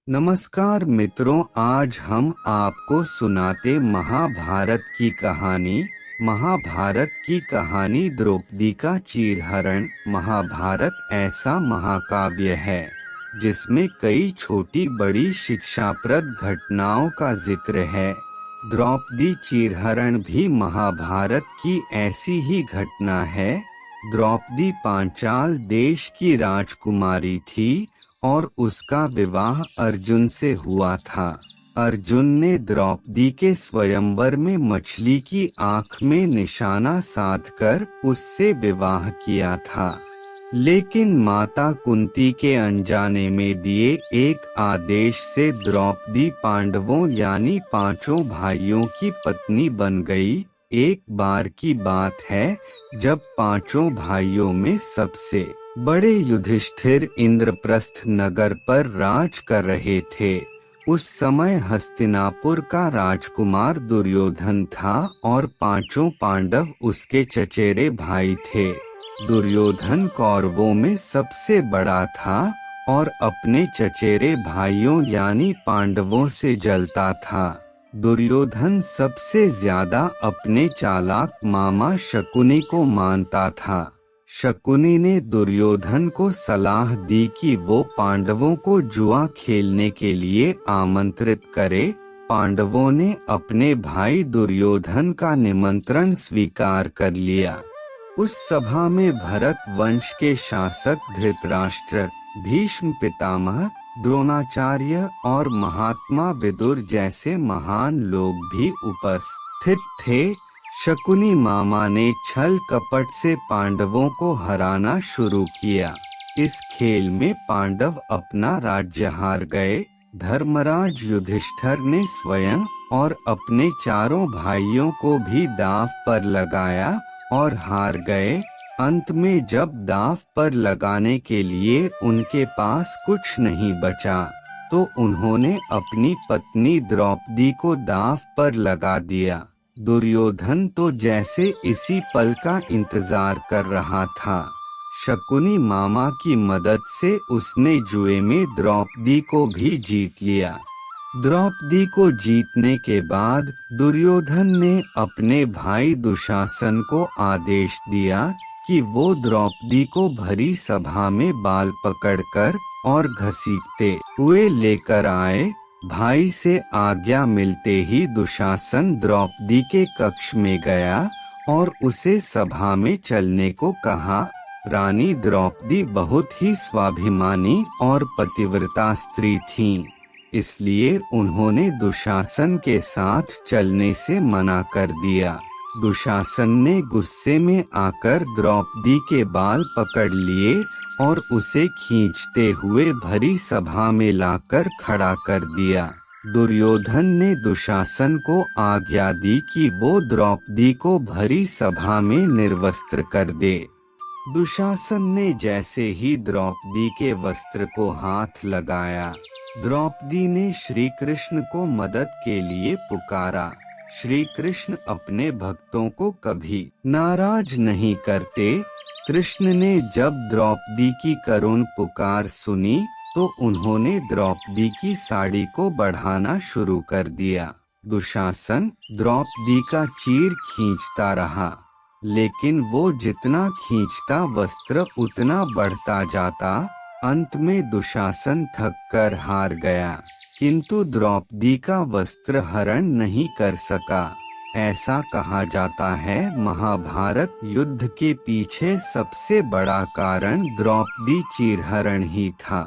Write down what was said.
नमस्कार मित्रों, आज हम आपको सुनाते महाभारत की कहानी। महाभारत की कहानी द्रौपदी का चीरहरण। महाभारत ऐसा महाकाव्य है जिसमें कई छोटी बड़ी शिक्षाप्रद घटनाओं का जिक्र है। द्रौपदी चीरहरण भी महाभारत की ऐसी ही घटना है। द्रौपदी पांचाल देश की राजकुमारी थी और उसका विवाह अर्जुन से हुआ था। अर्जुन ने द्रौपदी के स्वयंवर में मछली की आंख में निशाना साधकर उससे विवाह किया था। लेकिन माता कुंती के अनजाने में दिए एक आदेश से द्रौपदी पांडवों यानी पांचों भाइयों की पत्नी बन गई। एक बार की बात है जब पांचों भाइयों में सबसे बड़े युधिष्ठिर इंद्रप्रस्थ नगर पर राज कर रहे थे। उस समय हस्तिनापुर का राजकुमार दुर्योधन था और पांचों पांडव उसके चचेरे भाई थे। दुर्योधन कौरवों में सबसे बड़ा था और अपने चचेरे भाइयों यानी पांडवों से जलता था। दुर्योधन सबसे ज्यादा अपने चालाक मामा शकुनी को मानता था। शकुनी ने दुर्योधन को सलाह दी कि वो पांडवों को जुआ खेलने के लिए आमंत्रित करे। पांडवों ने अपने भाई दुर्योधन का निमंत्रण स्वीकार कर लिया। उस सभा में भरत वंश के शासक धृतराष्ट्र, भीष्म पितामह, द्रोणाचार्य और महात्मा विदुर जैसे महान लोग भी उपस्थित थे। शकुनी मामा ने छल कपट से पांडवों को हराना शुरू किया। इस खेल में पांडव अपना राज्य हार गए। धर्मराज युधिष्ठिर ने स्वयं और अपने चारों भाइयों को भी दांव पर लगाया और हार गए। अंत में जब दांव पर लगाने के लिए उनके पास कुछ नहीं बचा तो उन्होंने अपनी पत्नी द्रौपदी को दांव पर लगा दिया। दुर्योधन तो जैसे इसी पल का इंतजार कर रहा था। शकुनी मामा की मदद से उसने जुए में द्रौपदी को भी जीत लिया। द्रौपदी को जीतने के बाद दुर्योधन ने अपने भाई दुशासन को आदेश दिया कि वो द्रौपदी को भरी सभा में बाल पकड़कर और घसीटते हुए लेकर आए। भाई से आज्ञा मिलते ही दुशासन द्रौपदी के कक्ष में गया और उसे सभा में चलने को कहा। रानी द्रौपदी बहुत ही स्वाभिमानी और पतिव्रता स्त्री थीं, इसलिए उन्होंने दुशासन के साथ चलने से मना कर दिया। दुशासन ने गुस्से में आकर द्रौपदी के बाल पकड़ लिए और उसे खींचते हुए भरी सभा में लाकर खड़ा कर दिया। दुर्योधन ने दुशासन को आज्ञा दी कि वो द्रौपदी को भरी सभा में निर्वस्त्र कर दे। दुशासन ने जैसे ही द्रौपदी के वस्त्र को हाथ लगाया, द्रौपदी ने श्री कृष्ण को मदद के लिए पुकारा। श्री कृष्ण अपने भक्तों को कभी नाराज नहीं करते। कृष्ण ने जब द्रौपदी की करुण पुकार सुनी तो उन्होंने द्रौपदी की साड़ी को बढ़ाना शुरू कर दिया। दुशासन द्रौपदी का चीर खींचता रहा, लेकिन वो जितना खींचता वस्त्र उतना बढ़ता जाता। अंत में दुशासन थककर हार गया, किंतु द्रौपदी का वस्त्र हरण नहीं कर सका। ऐसा कहा जाता है महाभारत युद्ध के पीछे सबसे बड़ा कारण द्रौपदी चीरहरण ही था।